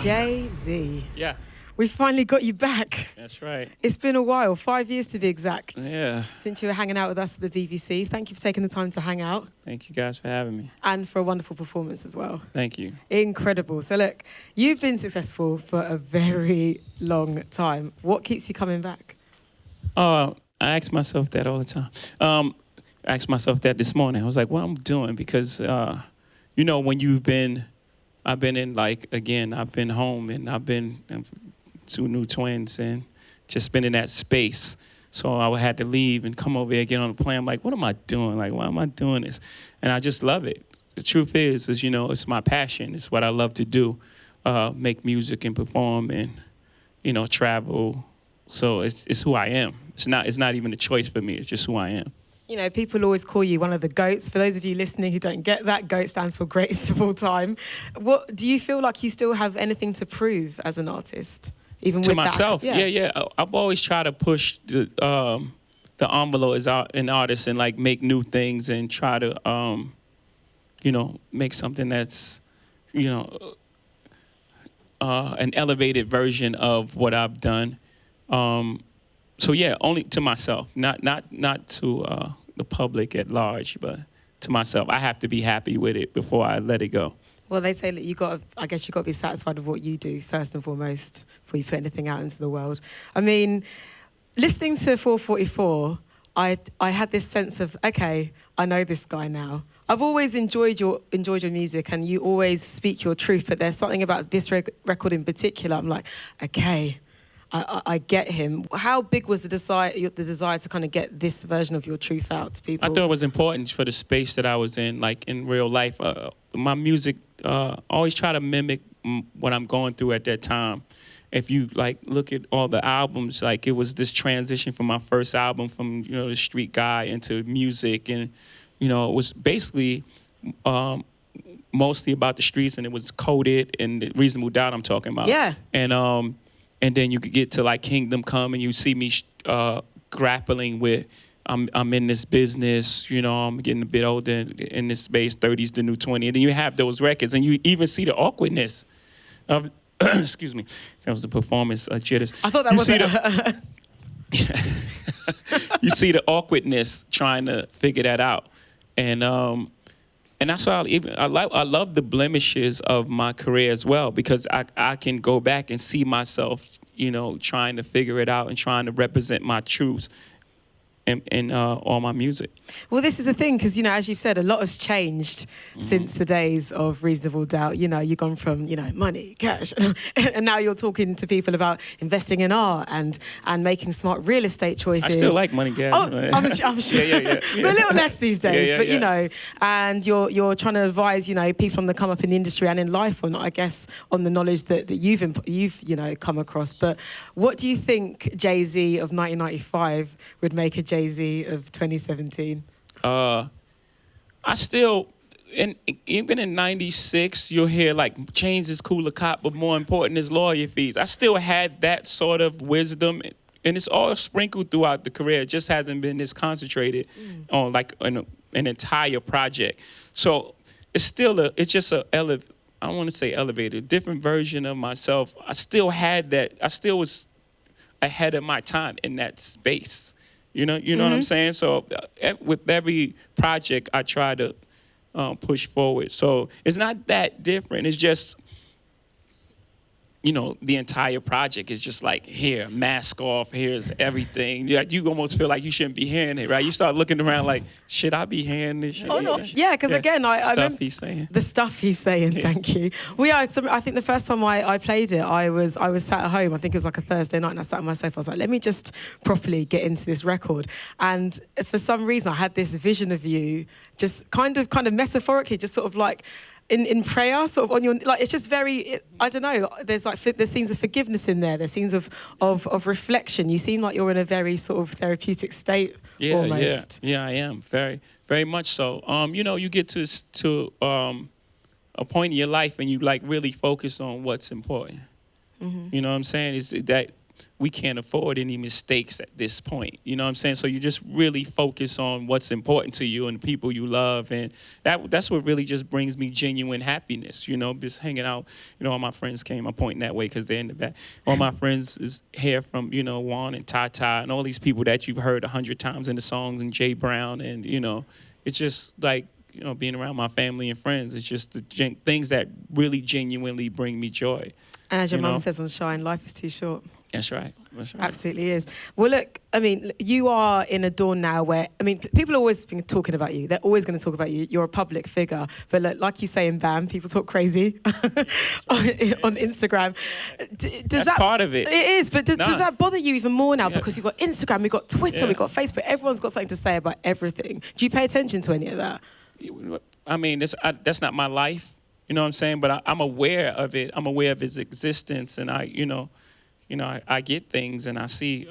Jay-Z. Yeah, We finally got you back. that's right. It's been a while, 5 years to be exact, Yeah. since you were hanging out with us at the VVC. Thank you for taking the time to hang out Thank you guys for having me. and for a wonderful performance as well. Thank you. Incredible. So look, you've been successful for a very long time. What keeps you coming back? I ask myself that all the time. I asked myself that this morning. I was like, what I'm doing? Because, when I've been in, I've been home and I've been two new twins and just been in that space. So I had to leave and come over here, get on the plane. I'm like, what am I doing? Like, why am I doing this? And I just love it. The truth is, it's my passion. It's what I love to do, make music and perform and, travel. So it's who I am. It's not even a choice for me. It's just who I am. You know, people always call you one of the GOATs. For those of you listening who don't get that, GOAT stands for greatest of all time. What do you feel like you still have anything to prove as an artist? Even To with myself, that? yeah. I've always tried to push the envelope as an artist and like make new things and try to, make something that's, an elevated version of what I've done. So yeah, only to myself, not to the public at large, but to myself. I have to be happy with it before I let it go. Well, they say that you got to be satisfied with what you do first and foremost before you put anything out into the world. I mean, listening to 444, I had this sense of, okay, I know this guy now. I've always enjoyed your music and you always speak your truth, but there's something about this record in particular. I'm like, okay, I get him. How big was the desire to kind of get this version of your truth out to people? I thought it was important for the space that I was in, like in real life. My music always try to mimic what I'm going through at that time. If you look at all the albums, it was this transition from my first album from the street guy into music, and it was basically mostly about the streets, and it was coded and Reasonable Doubt I'm talking about. Yeah. And then you could get to Kingdom Come, and you see me grappling with I'm in this business, I'm getting a bit older in this space, 30's the new 20. And then you have those records, and you even see the awkwardness of, excuse me, that was the performance, jitters. I thought that was You see the awkwardness trying to figure that out. And that's why I love the blemishes of my career as well, because I can go back and see myself, trying to figure it out and trying to represent my truths in all my music. Well, this is the thing, because, as you've said, a lot has changed since the days of Reasonable Doubt. You've gone from, money, cash, and now you're talking to people about investing in art and making smart real estate choices. I still like money, cash. Oh, I'm sure. Yeah. But a little less these days. Yeah. And you're trying to advise, people on the come up in the industry and in life on the knowledge that you've come across. But what do you think Jay-Z of 1995 would make a Jay-Z of 2017? I still, even in 96, you'll hear change is cool a cop, but more important is lawyer fees. I still had that sort of wisdom, and it's all sprinkled throughout the career. It just hasn't been this concentrated on an entire project. So it's still I don't want to say elevated, different version of myself. I still had that. I still was ahead of my time in that space. You know what I'm saying? So with every project, I try to push forward. So it's not that different. It's just, the entire project is just here, mask off, here's everything. You almost feel like you shouldn't be hearing it, right? You start looking around like, should I be hearing this shit? Oh, no. Yeah, because again, I remember he's saying. The stuff he's saying, thank you. Well, yeah, I think the first time I played it, I was sat at home, I think it was a Thursday night, and I sat on my sofa, I was like, let me just properly get into this record. And for some reason, I had this vision of you just kind of metaphorically, just sort of in prayer, sort of on your, it's just very, I don't know, there's scenes of forgiveness in there, there's scenes of reflection. You seem like you're in a very sort of therapeutic state almost. Yeah, I am, very, very much so. You get to a point in your life and you really focus on what's important. You know what I'm saying? Is that we can't afford any mistakes at this point. You know what I'm saying? So you just really focus on what's important to you and the people you love. And that's what really just brings me genuine happiness, you know, just hanging out. You know, all my friends came. I'm pointing that way because they're in the back. All my friends is here from, you know, Juan and Tata and all these people that you've heard 100 times in the songs, and Jay Brown. And, you know, it's just like, you know, being around my family and friends. It's just the things that really genuinely bring me joy. And as your mum says on Shine, life is too short. That's right. That's right. Absolutely is. Well, look, I mean, you are in a dawn now where, I mean, people are always talking about you. They're always going to talk about you. You're a public figure. But look, like you say in BAM, people talk crazy on Instagram. Does that part of it. It is, but does that bother you even more now? Yeah. Because you've got Instagram, we've got Twitter, we've got Facebook. Everyone's got something to say about everything. Do you pay attention to any of that? I mean, that's not my life. You know what I'm saying? But I'm aware of it. I'm aware of its existence, and I get things and I see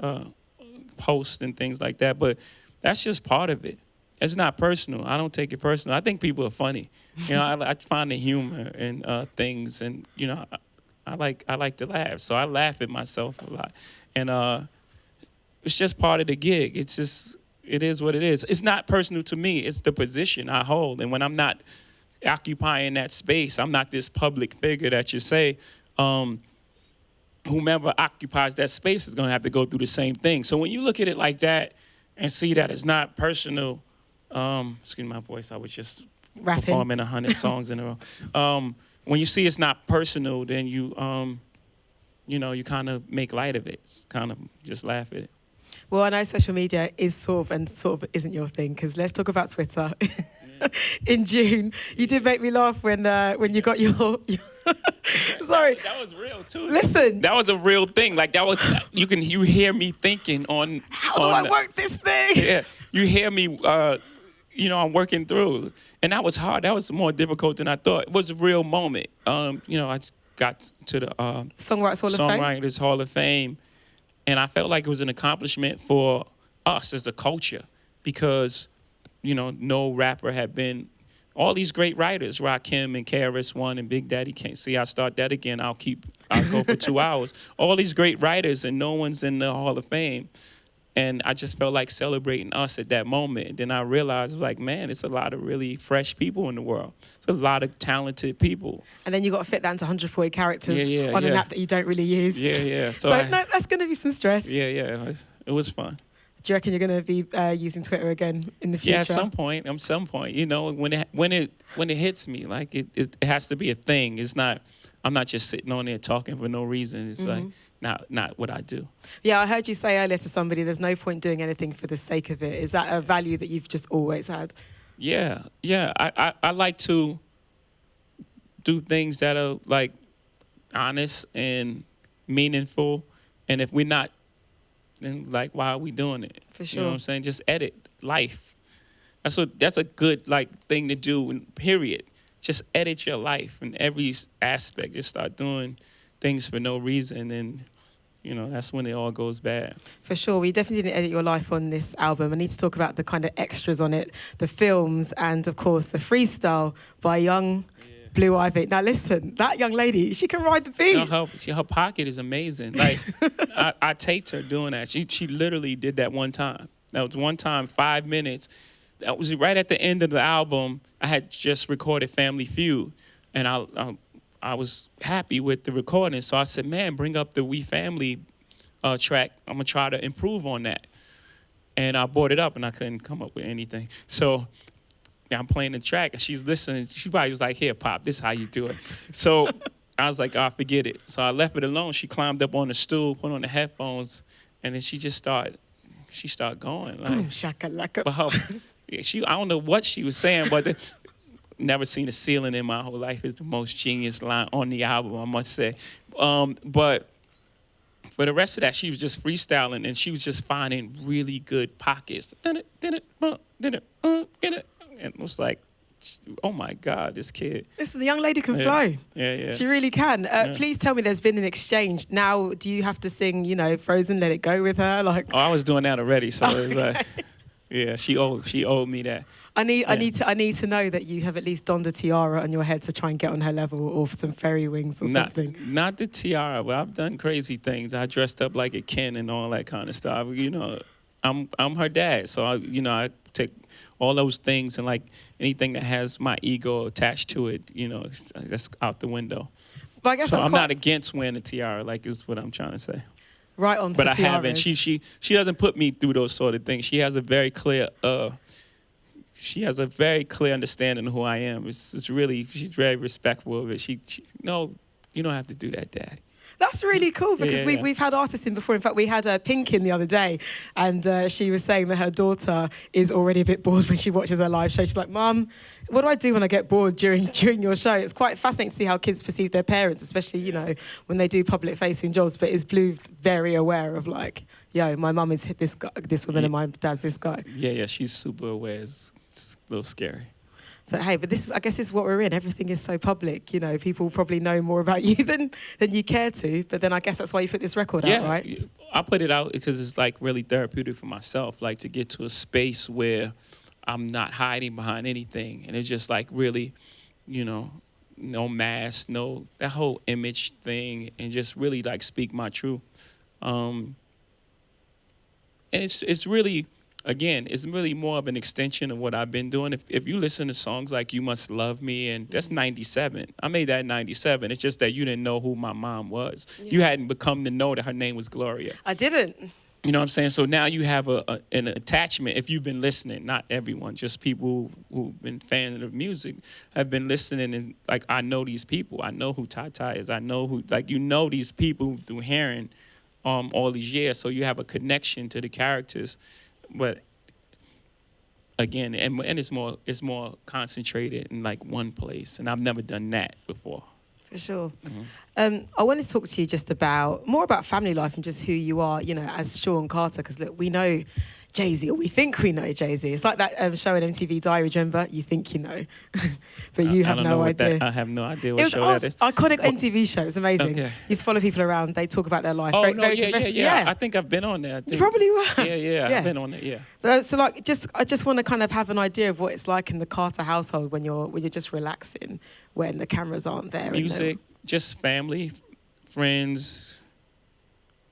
posts and things like that, but that's just part of it. It's not personal. I don't take it personal. I think people are funny. You know, I find the humor in things, and you know, I like to laugh, so I laugh at myself a lot, and it's just part of the gig. It is what it is. It's not personal to me. It's the position I hold, and when I'm not occupying that space, I'm not this public figure that you say. Whomever occupies that space is going to have to go through the same thing. So when you look at it like that and see that it's not personal, excuse my voice, I was just performing 100 songs in a row. When you see it's not personal, then you kind of make light of it. It's kind of just laugh at it. Well, I know social media is sort of isn't your thing, because let's talk about Twitter. In June, you did make me laugh when you got your sorry. That was real too. Listen, that was a real thing. Like that was you hear me thinking on how do I work this thing? Yeah, you hear me. I'm working through, and that was hard. That was more difficult than I thought. It was a real moment. I got to the Songwriters Hall of Fame, and I felt like it was an accomplishment for us as a culture, because no rapper had been. All these great writers, Rakim and KRS One and Big Daddy Kane. See, I start that again. I'll go for 2 hours. All these great writers, and no one's in the Hall of Fame. And I just felt like celebrating us at that moment. And then I realized, like, man, it's a lot of really fresh people in the world. It's a lot of talented people. And then you got to fit that into 140 characters on an app that you don't really use. Yeah. So that's going to be some stress. Yeah. It was fun. Do you reckon you're going to be using Twitter again in the future? Yeah, at some point. When it hits me, like it has to be a thing. It's not. I'm not just sitting on there talking for no reason. It's like not what I do. Yeah, I heard you say earlier to somebody, there's no point doing anything for the sake of it. Is that a value that you've just always had? Yeah. I like to do things that are like honest and meaningful, and if we're not, then like, why are we doing it? For sure. You know what I'm saying? Just edit life. That's a good thing to do, period. Just edit your life in every aspect. Just start doing things for no reason, and that's when it all goes bad. For sure. We definitely didn't edit your life on this album. I need to talk about the kind of extras on it, the films, and of course the freestyle by young Blue Ivy. Now listen, that young lady, she can ride the beat. Her pocket is amazing. Like I taped her doing that. She literally did that one time. That was one time, 5 minutes. That was right at the end of the album. I had just recorded Family Feud, and I was happy with the recording. So I said, man, bring up the We Family track. I'm gonna try to improve on that. And I brought it up, and I couldn't come up with anything. So I'm playing the track, and she's listening. She probably was like, here, Pop, this is how you do it. So I was like, forget it. So I left it alone. She climbed up on the stool, put on the headphones, and then she started going. Like, boom, shakalaka. I don't know what she was saying, but never seen a ceiling in my whole life is the most genius line on the album, I must say. But for the rest of that, she was just freestyling, and she was just finding really good pockets. And it was like, oh my God, this kid. Listen, the young lady can flow. Yeah. She really can. Please tell me there's been an exchange. Now, do you have to sing, Frozen, Let It Go with her? Like, I was doing that already, so it was like, Yeah, she owed me that. I need to know that you have at least donned a tiara on your head to try and get on her level, or some fairy wings or something. Not the tiara, but I've done crazy things. I dressed up like a Ken and all that kind of stuff. I'm her dad, so I take all those things, and like anything that has my ego attached to it, that's out the window. But I guess so that's I'm quite not against wearing a tiara, like is what I'm trying to say. right on. But for I tiaras. haven't. She doesn't put me through those sort of things. She has a very clear understanding of who I am. It's really, she's very respectful of it. No, you don't have to do that, Dad. That's really cool, because we've had artists in before. In fact, we had Pink in the other day, and she was saying that her daughter is already a bit bored when she watches her live show. She's like, Mum, what do I do when I get bored during your show? It's quite fascinating to see how kids perceive their parents, especially, when they do public-facing jobs. But is Blue very aware of, like, my mum is this guy, this woman, and my dad's this guy? Yeah, she's super aware. It's a little scary. But hey, I guess this is what we're in. Everything is so public. People probably know more about you than you care to. But then I guess that's why you put this record out, right? Yeah, I put it out because it's like really therapeutic for myself. Like to get to a space where I'm not hiding behind anything, and it's just like really, no mask, no that whole image thing, and just really like speak my truth. And it's really. Again, it's really more of an extension of what I've been doing. If you listen to songs like You Must Love Me, and that's 97. I made that in 97. It's just that you didn't know who my mom was. Yeah. You hadn't become to know that her name was Gloria. I didn't. You know what I'm saying? So now you have an attachment, if you've been listening, not everyone, just people who've been fans of music have been listening, and like, I know these people. I know who Tata is. I know who, like, these people through hearing all these years. So you have a connection to the characters. But again, and it's more concentrated in like one place, and I've never done that before. For sure. Mm-hmm. I wanted to talk to you just more about family life and just who you are, as Sean Carter, because look, we know Jay-Z, or we think we know Jay-Z. It's like that show on MTV Diary, remember? You think you know, but you have no idea. I have no idea what show that is. Iconic MTV show. It's amazing. Okay. You just follow people around. They talk about their life. Oh, very yeah. I think I've been on there. You probably were. Yeah. I've been on it, yeah. So like, I just want to kind of have an idea of what it's like in the Carter household when you're just relaxing, when the cameras aren't there. Music, just family, friends,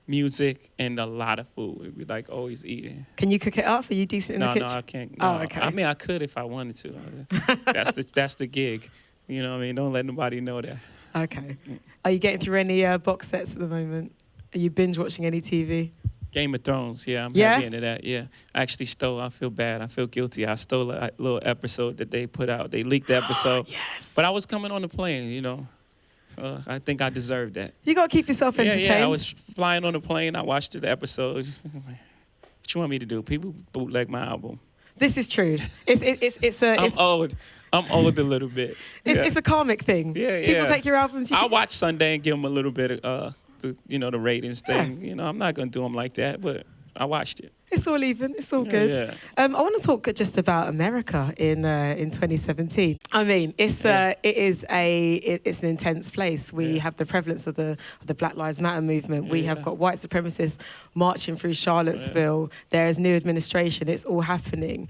music, and a lot of food. We like always eating. Can you cook it up? Are you decent in the kitchen? No, I can't. No. Oh, okay. I mean, I could if I wanted to. That's the gig. You know what I mean? Don't let nobody know that. Okay. Are you getting through any box sets at the moment? Are you binge watching any TV? Game of Thrones, yeah, I'm heavy into that, yeah. I actually I feel bad, I feel guilty. I stole a little episode that they put out. They leaked the episode. Yes. But I was coming on the plane, So I think I deserved that. You got to keep yourself entertained. Yeah, I was flying on the plane. I watched the episode. What you want me to do? People bootleg my album. This is true. I'm old. I'm old a little bit. It's a karmic thing. Yeah. People take your albums. I'll watch Sunday and give them a little bit of, the ratings thing. Yeah. I'm not going to do them like that, but I watched it. It's all even. It's all good. Yeah. I want to talk just about America in 2017. I mean, it's an intense place. We have the prevalence of the Black Lives Matter movement. We have got white supremacists marching through Charlottesville. There is new administration. It's all happening.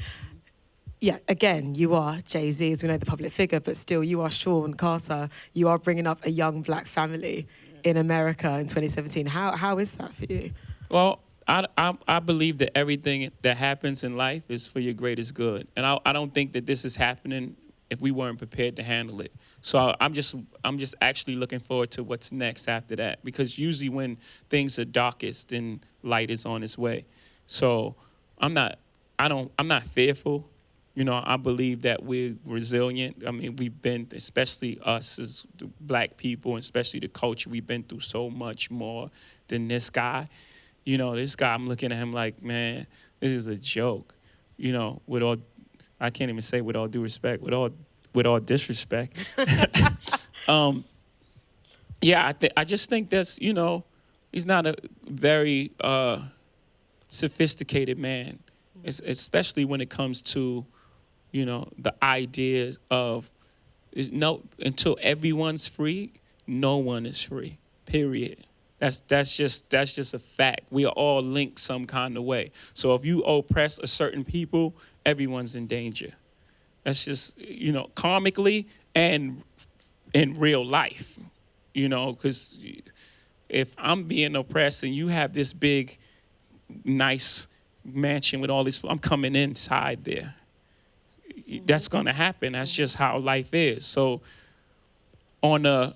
Yeah, again, you are Jay-Z, as we know, the public figure, but still, you are Sean Carter. You are bringing up a young black family in America in 2017. How is that for you? Well, I believe that everything that happens in life is for your greatest good. And I don't think that this is happening if we weren't prepared to handle it. So I'm just actually looking forward to what's next after that, because usually when things are darkest, then light is on its way. So I'm not fearful. I believe that we're resilient. I mean, we've been, especially us as the black people, and especially the culture, we've been through so much more than this guy. This guy, I'm looking at him like, man, this is a joke. With all, I can't even say with all due respect, with all disrespect. I just think that's, he's not a very sophisticated man, especially when it comes to, the ideas of, until everyone's free, no one is free, period. That's just a fact. We are all linked some kind of way. So if you oppress a certain people, everyone's in danger. That's just, karmically and in real life, because if I'm being oppressed and you have this big, nice mansion with all these, I'm coming inside there. That's going to happen. That's just how life is. So on a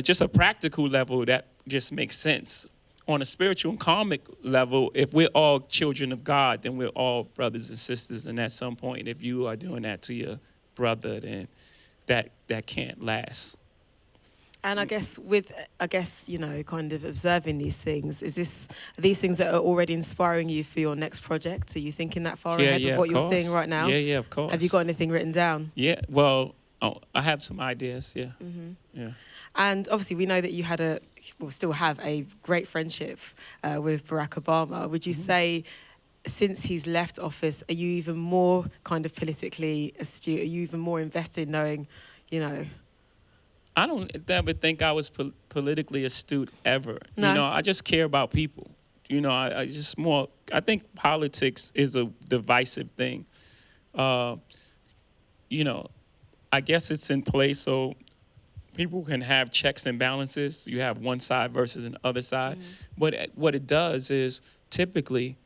just a practical level, that just makes sense. On a spiritual and karmic level, if we're all children of God, then we're all brothers and sisters. And at some point, if you are doing that to your brother, then that can't last. And I guess kind of observing these things, are these things that are already inspiring you for your next project? Are you thinking that far ahead of what you're seeing right now? Yeah, of course. Have you got anything written down? Yeah, well, I have some ideas, yeah. Mm-hmm. Yeah. And obviously we know that you still have a great friendship with Barack Obama. Would you say, since he's left office, are you even more kind of politically astute? Are you even more invested knowing, I don't ever think I was politically astute ever. No. I just care about people. I think politics is a divisive thing. I guess it's in place so people can have checks and balances. You have one side versus an other side. But what it does is typically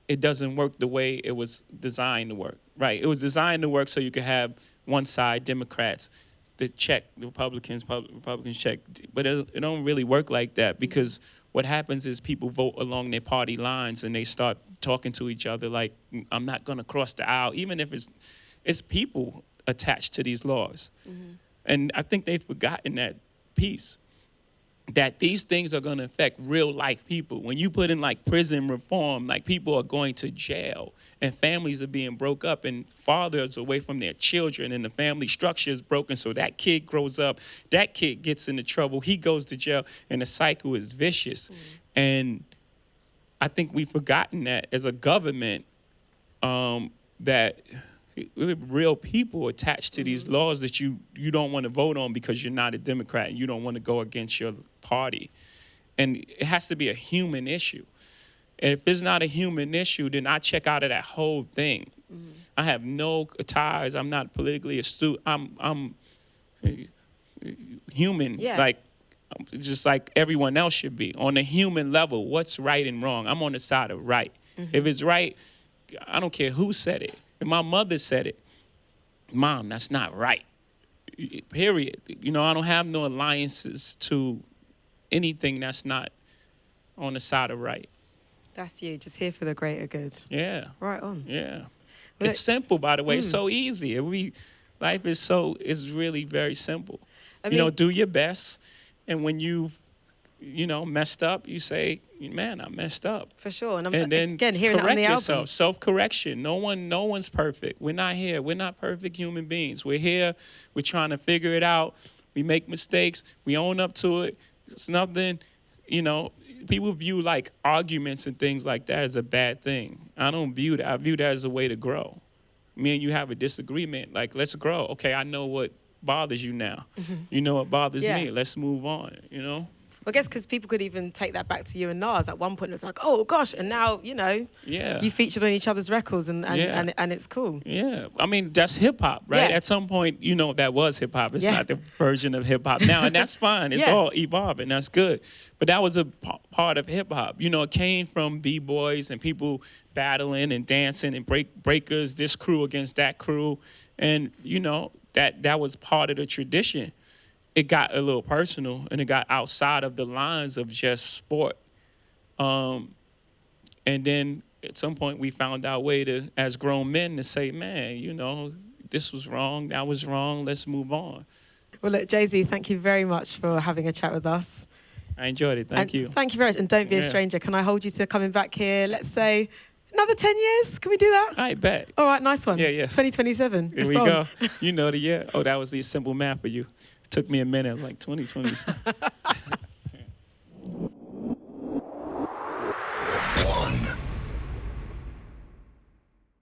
it doesn't work the way it was designed to work, right? It was designed to work so you could have one side, Democrats, the Republicans check. But it don't really work like that, because what happens is people vote along their party lines and they start talking to each other like, I'm not going to cross the aisle, even if it's people attached to these laws. And I think they've forgotten that piece, that these things are going to affect real life people. When you put in like prison reform, like people are going to jail and families are being broke up and fathers away from their children and the family structure is broken. So that kid grows up, that kid gets into trouble, he goes to jail, and the cycle is vicious. And I think we've forgotten that as a government, that real people attached to these laws that you don't want to vote on because you're not a Democrat and you don't want to go against your party. And it has to be a human issue. And if it's not a human issue, then I check out of that whole thing. I have no ties. I'm not politically astute. I'm human, just like everyone else should be. On a human level, what's right and wrong? I'm on the side of right. If it's right, I don't care who said it. If my mother said it, Mom, that's not right. Period. I don't have no alliances to anything that's not on the side of right. That's you, just here for the greater good. Yeah. Right on. Yeah. Well, it's simple, by the way. It's so easy. Life is really very simple. Do your best. And when you messed up, you say, man, I messed up. For sure. And then again, hearing it on the yourself. album. Self-correction. No one's perfect. We're not here. We're not perfect human beings. We're here. We're trying to figure it out. We make mistakes. We own up to it. It's nothing, people view like arguments and things like that as a bad thing. I don't view that. I view that as a way to grow. Me and you have a disagreement. Like, let's grow. Okay, I know what bothers you now. You know what bothers me. Let's move on, I guess because people could even take that back to you and Nas. At one point, it's like, oh gosh, and now you featured on each other's records, and it's cool. Yeah, I mean that's hip hop, right? Yeah. At some point, that was hip hop. It's not the version of hip hop now, and that's fine. It's all evolving. That's good. But that was a part of hip hop. It came from b-boys and people battling and dancing and breakers. This crew against that crew, and that was part of the tradition. It got a little personal and it got outside of the lines of just sport. And then at some point we found our way to, as grown men, to say, man, this was wrong, that was wrong, let's move on. Well, look, Jay-Z, thank you very much for having a chat with us. I enjoyed it, thank you. Thank you very much, and don't be a stranger. Can I hold you to coming back here, let's say, another 10 years? Can we do that? I bet. All right, nice one. Yeah. 2027. Here we go. You know the year. Oh, that was the simple math for you. Took me a minute. I was like, 2027.